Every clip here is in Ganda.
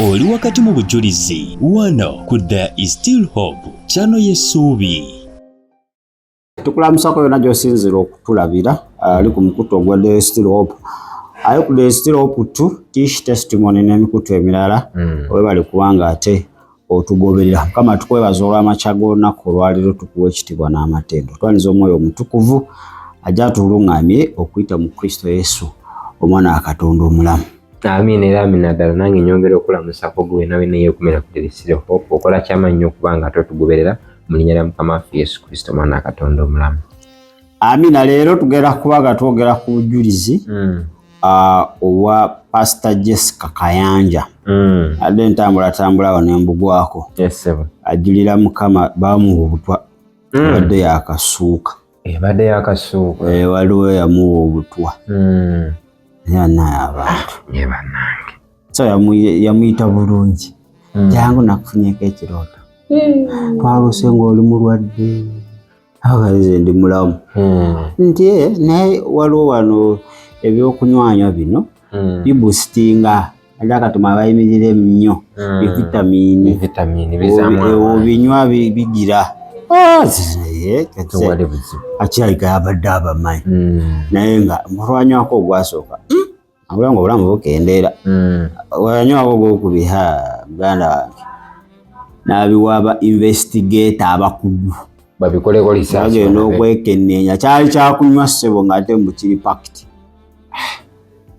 oli wakati mu bujulizi wano ku There is Still Hope channel y'essuubi. Tukulamusako yona gy'osinzira okutulabira ali ku mukutu ogwa There is Still Hope. Ayo ku There is Still Hope 2 Tish testimony n'emikutu emirala webali kubanga ate otugoberera. Mukama tukwebaza olw'amakya g'olunaku olwaliro tukuwa ekitiibwa n'amatendo. Twaniza omwoyo omutukuvu ajja atulungamye okuyita mu Kristo Yesu omwana wa Katonda omulamu. Amina era amina ddala nange nyongera okulamusako gwe nawe neyeekumira ku There is Still Hope okola ky'amannyo okubanga ate otugoberera mu linnya lya Mukama waffe Yesu Kristo omwana wa Katonda omulamu. Amina leero tugenda kubaga twogera ku bujulizi owa Pastor Jessica Kayanja. Adde ntambula wano embugwako. Yes sir. Ajulira Mukama bamuwa obutwa badde yakasuuka. Badde yakasuuka. Waliwo yamuwa obutwa. Yana abantu. Ye bannange. So yamuyita bulungi. Jangu nakufunyeko ekirooto. Twaluse ng'oli mulwadde. Abaze ndi mulamu. Nti naye waliwo wano ebyokunywanya bino biboostinga kati abayimirira nnyo vitamini binywa bigira akirabika yabadde abamanyi naye nga mulwanywako ogwasooka abula nga obulamu bukendeera wanywako ogwokubiha muganda wange n'abiwa investigator abakugu babikoleko research bagenda okwekenneenya kyali kyakunywa ssebo ng'ate mbukiri pakiti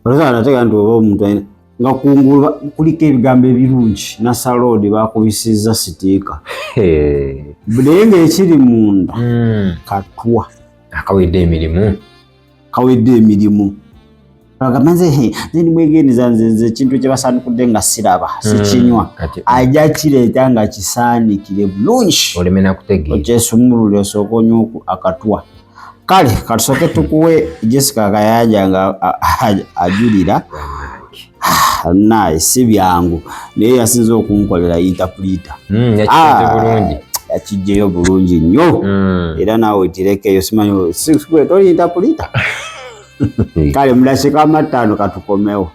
olwasanga nateka nti oba omuntu nga kungulu kuliko ebigambo ebirungi na salodi bakubisizza sitiika naye ng'ekiri munda katwa kawedde emirimu agamba nze ndimwegendereza nze ekintu kye basandukudde nga siraba sikinywa ajja kireeta nga kisaanikire bulungi oleme nakutegeera okyesumulule osooka onywa akatwa. Kale katusooke tukuwe Jessica Kayanja nga ajulira naye si byangu naye yasinze okunkolera interpreter yakijjeyo bulungi nnyo era naawe tirekeyo simanyi sikwe toli interpreter. Kale mudakika amataano katukomewo.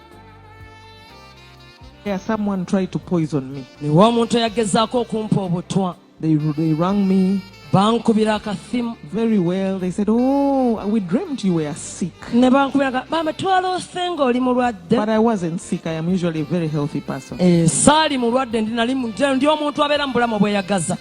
Someone tried to poison me. Niwo omuntu yagezaako okumpa obutwa. They rang me. Bankubira akasimu. Very well. They said, oh, we dreamt you were sick. Ne bankubira bamba twalose ng'oli mulwadde. But I wasn't sick. I am usually a very healthy person. Saali mulwadde ndi omuntu abeera mu bulamu obweyagaza.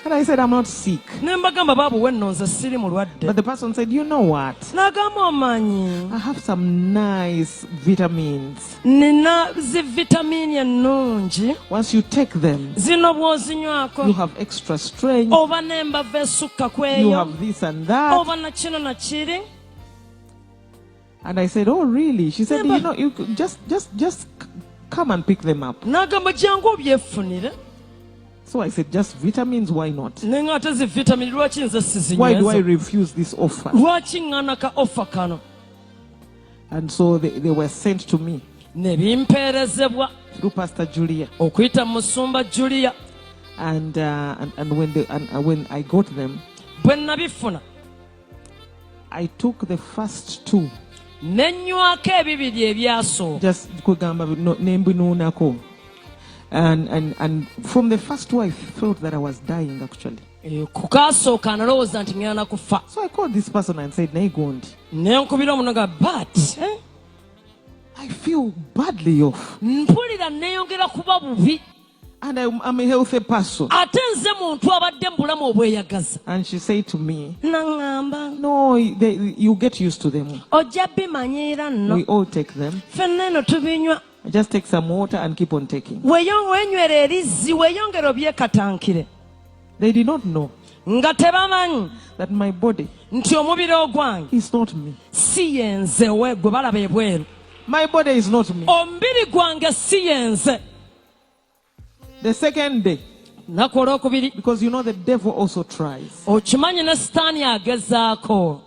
And I said, I'm not sick. Ne mbagamba baabu wenno nze siri mulwadde. But the person said, you know what? N'agamba omanyi. I have some nice vitamins. Nina zi vitamini ennungi. Once you take them, zino bw'ozinywako. You have extra strength. Oba n'embava esukka kweyo. You have this and that. Oba na kino na kiri. And I said, oh really? She said, you know, you could just come and pick them up. N'agamba jangu obyefunire. So I said, just vitamins, why not? N'engate zi vitamini lwaki nze sizinyweza. Why do I refuse this offer? Lwaki ngana ka offer kano. And so they were sent to me. Ne bimpeerezebwa. Through Pastor Julia. Okuyita Musumba Julia. And when I got them, bwe nabifuna, I took the first two. Nenywako ebibiri ebyasooka. Just kugamba nembinuunako. And from the first two I felt that I was dying actually. Kukasooka nalowooza nti ngenda kufa. So I called this person and said, Naigondi. Nenkubira omunoga but I feel badly off. Mpulira neyongera kuba bubi. And I'm a healthy person. Ate nze muntu abadde mu bulamu obweyagaza. And she said to me, Nangamba. No, you get used to them. Ojja bimanyiira nno. We all take them. Ffenna eno tubinywa. Just take some water and keep on taking. Wenywera erizzi weyongera obyekatankire. They did not know nga tebamanyi that my body nti omubiri ogwange is not me. Si yenze gwe balaba ebweru. My body is not me. Omubiri gwange si yenze. The second day, because you know the devil also tries. Okimanyi ne Sitaani agezaako.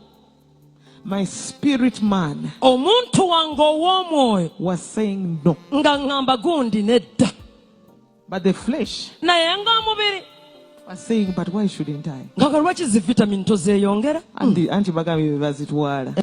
My spirit man omuntu wange ow'omwoyo was saying no. Nga ngamba gundi nedda. But the flesh naye nga omubiri was saying, but why shouldn't I? Nga lwaki zi vitamin tozeeyongera? Anti bagambye be bazitwala.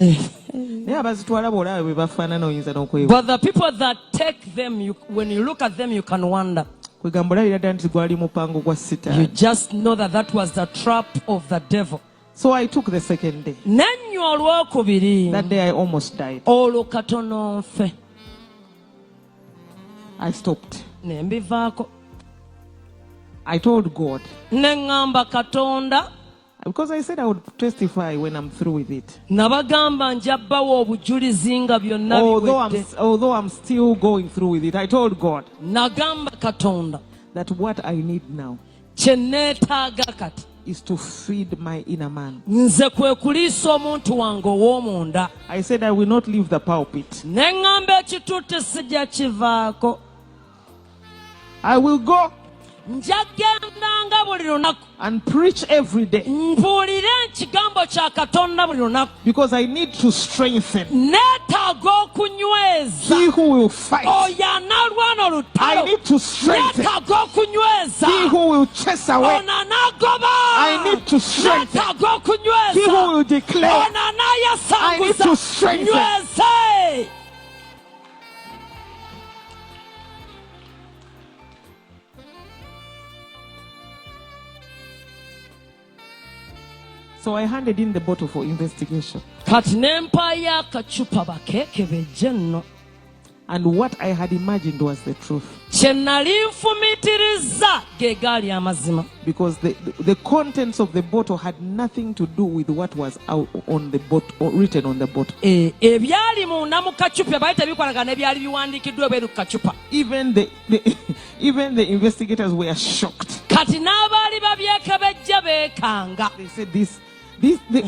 Naye abazitwala bw'olaba bwe bafaanana oyinza n'okwewa. But the people that take them, when you look at them, you can wonder. Kwegamba olabira ddala nti gwali mupango gwa You Sitaani. just know that that was the trap of the devil. So I took the second day. Nennywa olwokubiri. That day I almost died. Olwo katono nfe. I stopped. Ne mbivaako. I told God, Ne ŋŋamba Katonda. because I said I would testify when I'm through with it. Nabagamba nja bbawa obujulizi nga byonna biwedde. Although I'm still going through with it, I told God Nagamba Katonda that what I need now kye neetaaga kati is to feed my inner man. nze kwe kuliisa omuntu wange ow'omunda. I said I will not leave the pulpit. Ne ŋŋamba ekituuti sijja kivaako. I will go Nja gendanga buli lunaku and preach every day mbuulire ekigambo kya Katonda buli lunaku. because I need to strengthen Neetaaga okunyweza he who will fight. oyo analwana I olutalo. need to strengthen Neetaaga okunyweza he who will chase away. ono anaagoba. I need to strengthen Neetaaga he okunyweza who will declare. ono I need anaayasanguza. to strengthen. Nyweze. So I handed in the bottle for investigation. Kati ne mpaayo akacupa bakeekebejje nno. And what I had imagined was the truth. Kye nali nfumiitiriza ge gaali amazima. Because the contents of the bottle had nothing to do with what was out on the bottle, or written on the bottle. Ebyali munda mu kacupa baali tebikolagana n'ebyali biwandiikiddwa ebweru ku kacupa. Even the investigators were shocked. Kati n'abaali babyekebejja beekanga. They said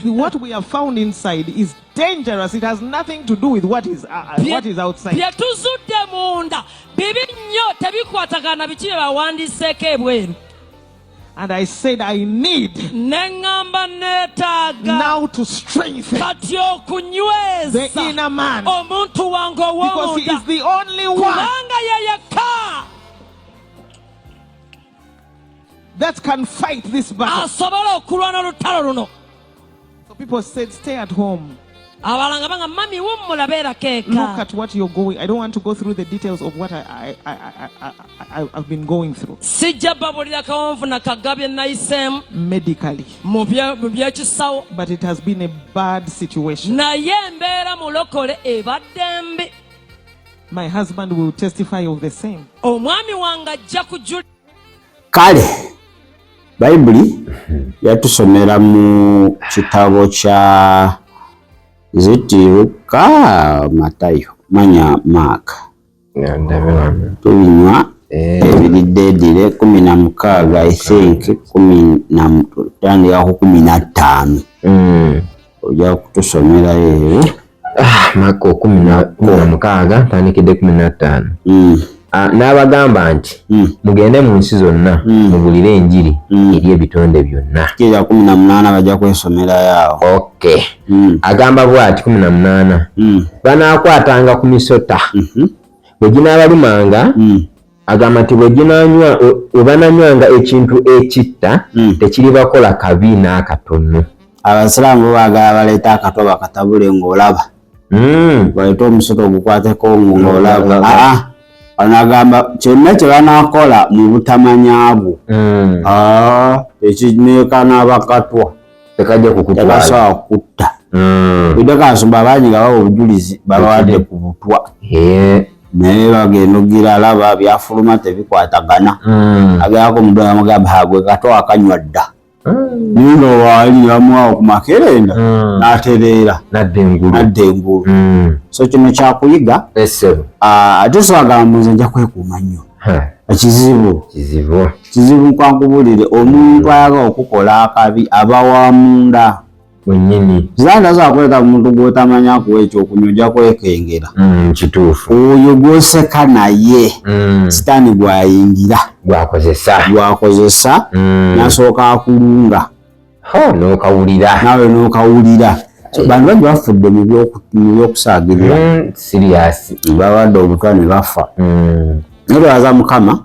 what we have found inside is dangerous. It has nothing to do with what is outside. Bye tuzudde munda bibi nnyo tebikwatagana biki bye bawandiiseeko ebweru. And I said I need Ne ŋŋamba neetaaga now to strengthen kati okunyweza the inner man. omuntu wange Because he ow'omunda is the only one kubanga ye yekka that can fight this battle. asobola okulwana olutalo luno. So people said, stay at home. Abalanga banga mami wummula beerako Look eka. at what you're going. I don't want to go through the details of what I've been going through Sijja babulira kawonvu na kagabye nayiseemu medically. mu byekisawo. But it has been a bad situation. Naye embeera mulokole ebadde mbi. My husband will testify of the same. Omwami wange ajja kujulira. Kale Bayibuli yatusomera mu kitabo kya Luka, Matayo, manya Mark. Tubinywa ebiridde 16 I think 15 ojja kutusomera eyo. Mark 16 tandikidde 15. N'abagamba nti mugende mu nsi zonna mubulire enjiri eri ebitonde byonna. Kira 18 bajja kwesomera yawo. Okay. Agamba bw'ati 18. Banaakwatanga ku misota bwe ginaabalumanga. Agamba nti bwe ginaanywa webananywanga ekintu ekitta tekiribakola kabi n'akatono. Abasiraamu baagala baleeta akato bakatabule ng'olaba. Baleeta omusota ogukwateko ng'olaba. Anagamba kyonna kye banaakola mu butamanyaabu. Ekineeka n'abakatwa tekajja kukutwala. Tekasobola kutta. Bidde kansumba abanyiga bawa obujulizi babawadde ku butwa. Naye bagenda ogira alaba byafuluma tebikwatagana. Agerako omuduuka amugamba gwe kato akanywa dda. Nino waali bamuwa ku makerenda n'atereera nadde engulu. So kino kyakuyiga ate swagala muze nja kwekuuma nnyo. Kizibu nkwankubulire omuntu ayagala okukola akabi aba wa munda wennyini. Zanda zakweta omuntu gw'otamanya kuwa ekyokunywa ojja kwekengera. Kituufu. Oyo gw'oseka naye sitaani gw'ayingira gw'akozesa n'asooka akulunga nawe n'okawulira. Bantu bangi bafudde mu by'okusaagirira. Serious. Bawadde obutwa ne bafa. Nolwaza Mukama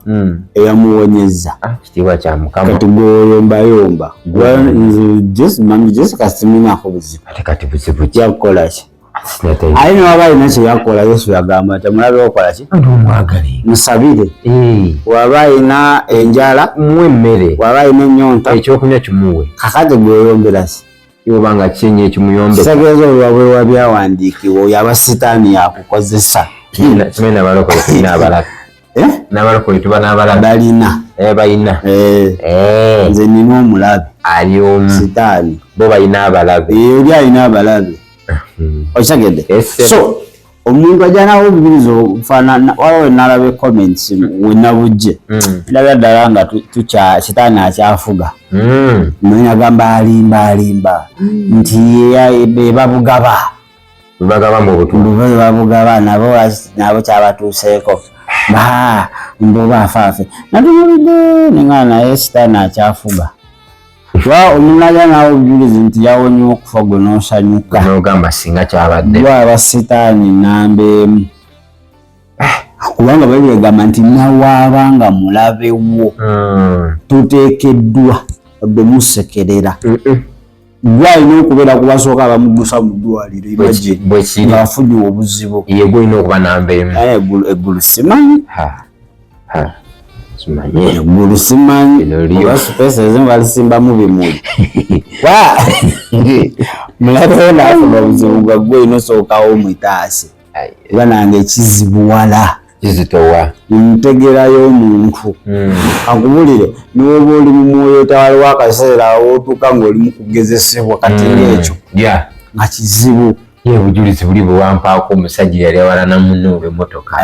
eyamuwonyeza kitiibwa kya Mukama kati gwoyombayomba mami Jessica siminako buzibu ate kati buzibu kyakukola ki aye newaba alina kyeyakola Yesu yagamba temulabe okola ki omwagali musabire waba alina enjala muwe emmere waba alina ennyonta ekyokunywa kimuwe kakati gweyombera ki yobanga kisenyi ekimuyombe kisegeeza olwabwewa byawandiikibwa oyo aba sitaani yakukozesa kimanyi nabalokole tulina abalabe n'abalokole tuba n'abalabe balina balina nze nina omulabe ali omu sitaani bo balina abalabe oli alina abalabe okitegedde so omuntu ajanawo obubirizi obufaanana waliwo nalaba comments wenabujje ndabya ddala nga sitaani akyafuga manya gamba alimba nti babugaba mu butundu babugaba nabo kyabatuuseeko mbo bafaafe natumulidde nengana naye sitaani akyafuga omuntu ajanawo obujulizi nti yawonye okufa gwe n'osanyuka n'ogamba singa kyabadde lwaba sitaani nambeemu kubanga babigamba nti nawaabanga mulabewo tuteekeddwa bemusekerera gwalina okubeera kubasooka abamuggusa mu ddwaliro ngaafunye obuzibu yegwe olina okuba nambeemu eggulu simanyi eggulu simanyi oba supesa ezimu balisimbamu bimuli mulabewo naafuna obuzibu gwaggwe olina osookawo mwitaasi kuba nange ekizibuwala kizitowa ntegerayo omuntu akubulire niwoba oli mu mwoyo tewaliwo akaseera wootuuka ng'oli mu kugezesebwa kati ng'ekyo nga kizibu obujulizi buli bwewampaako omusajja yali awalana munno emmotoka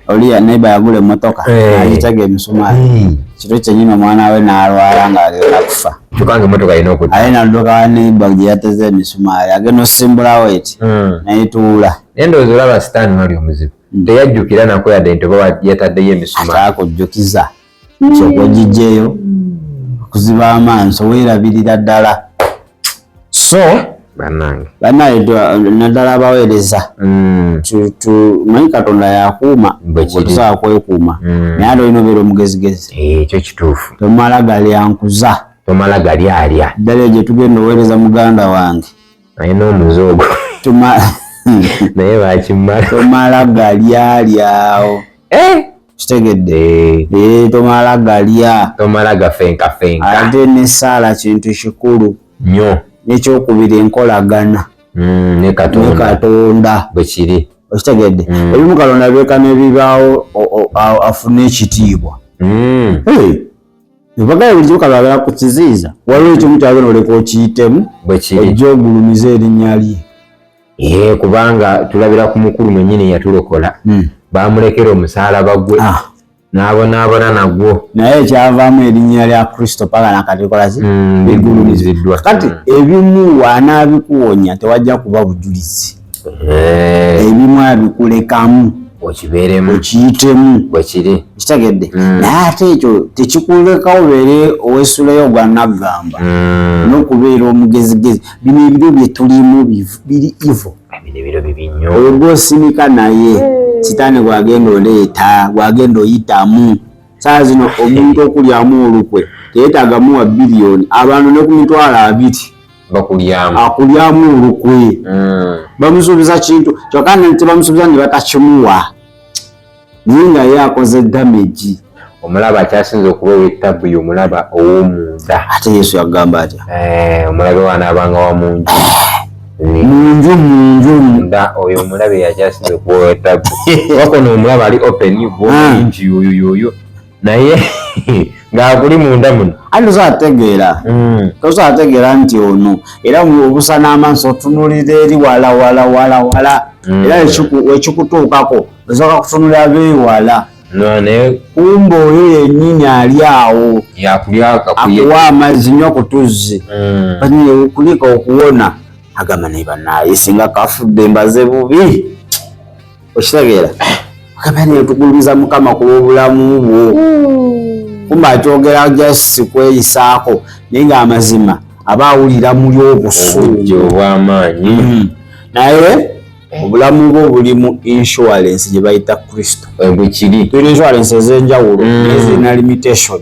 oli neiba yagula emmotoka agitega emisumaali kiro kyenyini omwana we n'alwala ng'agenda kufa kyokanga emmotoka alina okutta aye nadduka wa neiba gye yateze emisumaali agenda osimbulawo eti nayituula naye ndowooza olaba sitaani wali omuzibu teyajjukira nako yadde nti oba yataddeyo emisumaali atakujjukiza kyokwa ogijjeeyo okuziba amaaso weerabirira ddala so bannange naddala abaweereza manyi Katonda yakuuma tusobola kwekuuma naye ate olina obeera omugezigezi ekyo kituufu tomala galyankuza tomala galyalya ddala egyo tugenda oweereza muganda wange ayina omuzoogo naye bakimala tomala galyalyawo kitegedde tomala galya tomala gafenkafenka ate ne Saala kintu kikulu nnyo n'ekyokubiri enkolagana ne Katonda bwe kiri okitegedde ebimu Katonda beeka n'ebibaawo afune ekitiibwa ebagaye buli kimu Katonda abeera ku kiziiza waliwo ekimu kyagenda oleka okiyitemu ojja ogulumiza erinnya lye kubanga tulabira ku mukulu mwennyini yatulokola bamulekera omusaalaba gwe n'abonaabona nagwo naye ekyavaamu erinnya lya Kristo paka nakatikola ki bigulumiziddwa kati ebimu wanaabikuwonya tewajja kuba bujulizi ebimu abikulekamu okibeeremu okiyitemu bwekiri kitegedde naye ate ekyo tekikulekawo obeere oweesuleyo gwa naggamba n'okubeera omugezigezi bino ebiro bye tulimu biri ivo bino ebiro bibi nnyo oyo gw'osinika naye sitaani gwagenda oleeta gwagenda oyitamu saa zino omuntu okulyamu olukwe teyeetaagamu wa biliyoni abantu ne ku mitwalo 20 akulyamu olukwe bamusuubiza kintu kyokka tebamusuubiza ne batakimuwa naye nga ye akoze damage omulaba akyasinza okuba ow'ettabu ye omulaba ow'omunda ate Yesu yagamba atya omulabe wanaabanga wa munju nda oyo omulabe yakyasinza okuba ow'ettabu wakono omulaba ali open bwingi yoyoyoyo naye ng'akuli munda muno ate tosobola tegeera nti ono era obusa n'amaaso otunulira eri wala era ekikutuukako osooka kutunulira beewala kumba oyo yennyini ali awo akuwa amazzi nnyo kutuzzi kulika okuwona agamba naye bannaye singa kafudde mbaze bubi okitegeera agamba naye tugulumiza Mukama ku lw'obulamu bwo kumba akyogera just kweyisaako naye ng'amazima aba awulira muli obusungu obw'amaanyi naye obulamu bwo buli mu insurance gye bayita Kristo. Bwekiri tulina insurance ez'enjawulo ezirina limitation.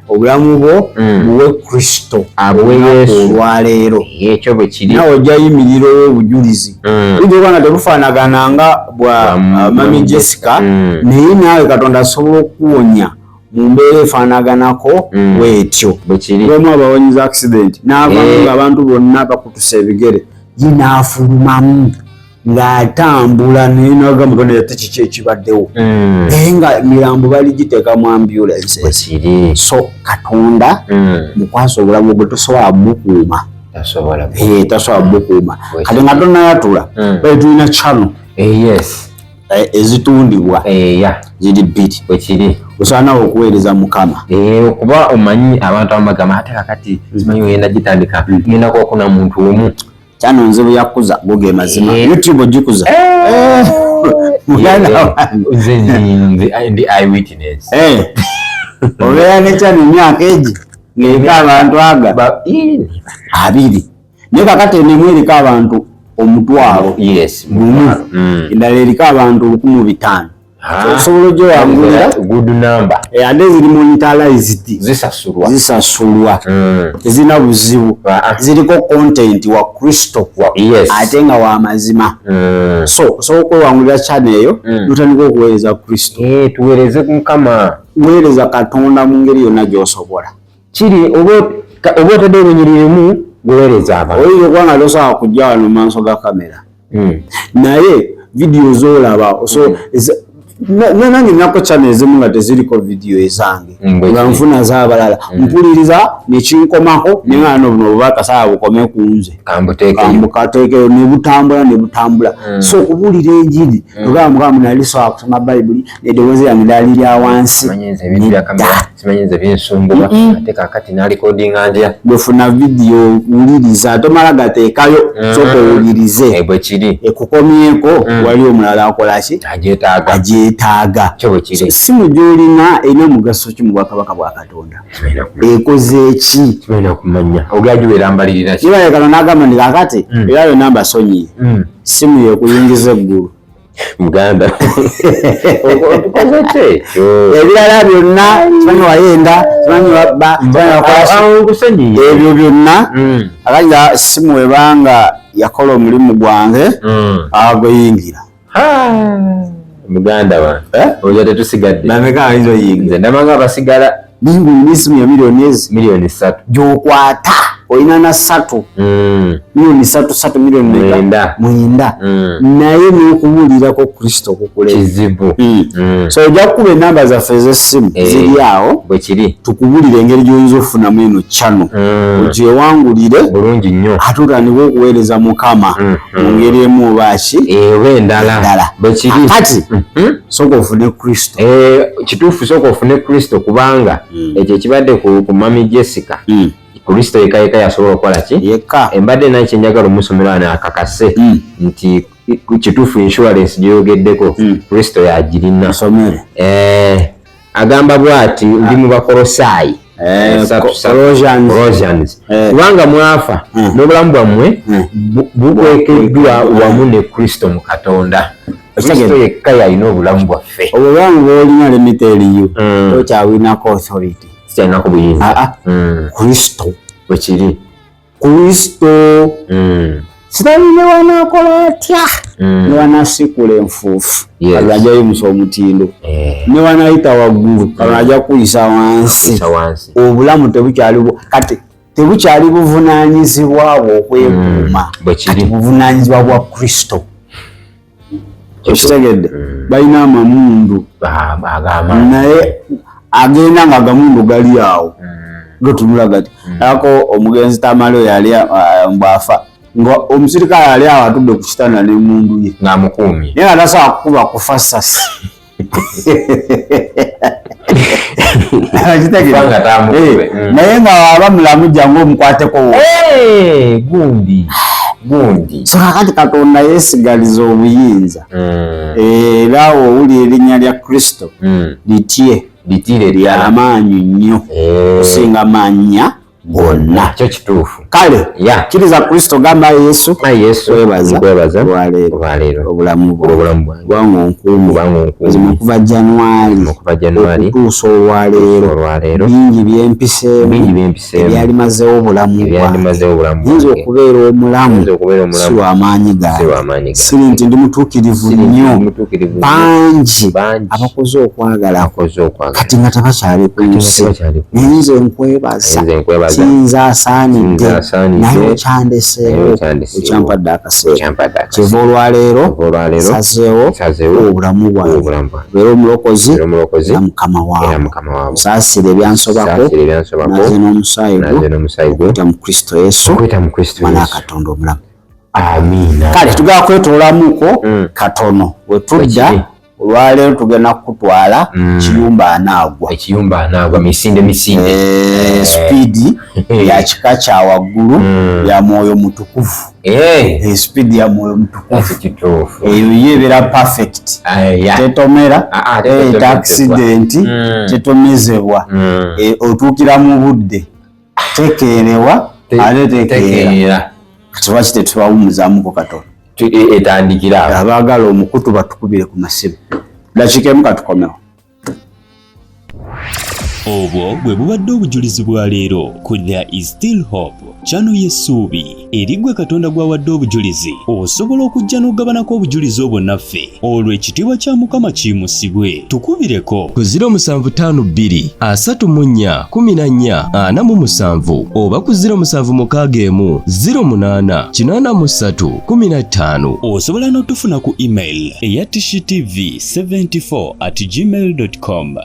Obulamu bwo buwe Kristo abuwe Yesu olwaleero. Ekyo bwekiri nawe ojja yimirira obujulizi bujja nga tebufaanagana nga bwa Mami Jessica naye naawe Katonda asobola okuwonya mu mbeera efaanaganako bwetyo. Bwemu abawonyiza accident n'avaamu ng'abantu bonna bakutuse ebigere ye n'afulumamu ng'atambula naye n'agamba Katonda yate kiki ekibaddewo naye nga mirambo bali giteeka mu ambulances. So Katonda mukwasa obulamu bwe tosobola bukuuma. Tasobola bukuuma kati nga tonnayatula bali tulina channel ezitundibwa ziri bbiri bwekiri osaana okuweereza Mukama okuba omanyi abantu abamagama ate kakati simanyi oyenda gitandika ngendako okuna muntu omu kyano nzibu yakuza goge mazima YouTube ogikuza ndi eyewitness obeera ne kyano emyaka egi ng'eriko abantu aga abiri naye kakati enemweriko abantu omutwalo gumu endala eriko abantu 1500 osobola ojja wangulira good number ate ziri monetized zisasulwa tezirina buzibu ziriko content wa Kristo ate nga wa mazima. So osobola okwewangulira channel eyo notandika okuweereza Kristo. Tuweereze ku Mukama, weereza Katonda mu ngeri yonna gy'osobola. Kiri oba otadde olunyiririmu gweweereza abantu oyinza okuba nga tosobola kujja wano mu maaso ga kamera naye vidiyo z'olaba nange nako channel ezimu nga teziriko vidiyo ezange nga nfuna z'abalala mpuliriza nekinkomako naye nga nobuno obubakasaaba bukome ku nze kambukateekeyo nebutambula so okubuulira enjiri ogamba Mukama nali sobola kusoma Bayibuli n'eddoboozi yange lyali lya wansi simanyi nze binsumbula ate kakati nalikodinga ndya bwefuna vidiyo wuliriza tomala gateekayo soka owulirize bwekiri ekukomyeko wali omulala akolaki agyetaaga simu gy'olina erina mugaso ki mu bwakabaka bwa Katonda ekoze eki kimenya okumanya ogagiwera mbalirira ki kibalekano n'agamba ndi kakati era yonna mbasonyiye simu yekuyingiza eggulu Muganda okoze ki ebirala byonna kimanyi wayenda kimanyi wabba ebyo byonna akajja simu webanga yakola omulimu gwange agweyingira Muganda wa oja tetusigadde nameka ayinza oyingira nze ndamanga abasigala ningu n'esimu ya milioni 3 gy'okwata olina na 3 milioni 3 milioni 9 naye n'okubuulirako Kristo kukuleba kizibu so ojja kukuba enamba zaffe ez'essimu ziri awo bwekiri tukubuulira engeri gy'oyinza okufunamu eno channel ogyewangulire bulungi nnyo ate otandika okuweereza Mukama mu ngeri emu obaaki oba endala bwekiri kati sooka ofune Kristo kituufu sooka ofune Kristo kubanga ekyo ekibadde ku Mami Jessica Kristo yeka yasobola okukola ki yeka embadde naye kyenjagala omusomero akakase nti kituufu insurance gyoyogeddeko Kristo yagirina agamba bw'ati ndi mu Bakolosaayi Colossians kubanga mwafa n'obulamu bwammwe bukwekeddwa wamu ne Kristo mu Katonda. Kristo yekka yalina obulamu bwaffe. Obulamu bw'olina limiteriyo tokyawinako authority sikyalinaku buyinza. Kristo bwekiri Kristo sitabi ne wanaakola atya ne wanaasikula enfuufu kalala ajja yimusa omutindo ne wanaayita waggulu kalala ajja kuyisa wansi obulamu tebukyaliwo kati tebukyali buvunaanyizibwa bwo okwekuuma kati buvunaanyizibwa bwa Kristo okitegedde balina amamundu naye agenda nga agamundu gali awo gatunula gati ako omugenzi Tamale yali mbwafa ngo omusirikale ali awo atudde ku kitanda n'emundu ye ng'amukuumye naye nga tasobola kukuba kufa ssasi naye nga waba mulamu jangu omukwateko gundi so kakati Katonda yeesigaliza obuyinza era owulira erinnya lya Kristo litire ly'amaanyi nnyo kusinga mannya bonna. Kyo kituufu. Kale kkiriza Kristo gamba Yesu webaza olwaleero obulamu bwange okuva January okutuusa olwaleero bingi byempiseemu ebyali mazeewo obulamu bwange. Nze okubeera omulamu si lw'amaanyi gange, siri nti ndi mutuukirivu nnyo. Bangi abakoze okwagala kati nga tebakyali ku nsi. Nze nkwebaza kiyinza asaanidde naye okyandeseewo okyampadde akaseera. Kiva olwaleero nsazeewo obulamu bwange beera omulokozi era mukama waabwe. Nsaasira ebyansobako naze n'omusaayi gwo okuyita mu Kristo Yesu mwana wa Katonda omulamu. Amiina. Kale tugenda kwetolamuko katono we tujja olwaleero tugenda kutwala ekiyumba anaagwa misinde speedi ya kika kya waggulu ya Mwoyo Mutukuvu. Speedi ya Mwoyo Mutukuvu eyo yebeera perfect, tetomera accident, tetomezebwa, otuukira mu budde, tekeerewa ate tekeera. Kati lwaki tetubawumuzamuko katono etandikira abaagala omukutu batukubire ku masibe. Dakiika emu katukomewo. Obwo bwe bubadde obujulizi bwa leero ku There is Still Hope channel y'essuubi. Eri gwe Katonda gwawadde obujulizi osobola okujja n'ogabanako obujulizi obwo naffe olwo ekitiibwa kya Mukama kiyimusibwe. Tukubireko ku 0752 34 14 47 oba ku 0761 08 83 15. Osobola n'otufuna ku email eya tshitv74@gmail.com.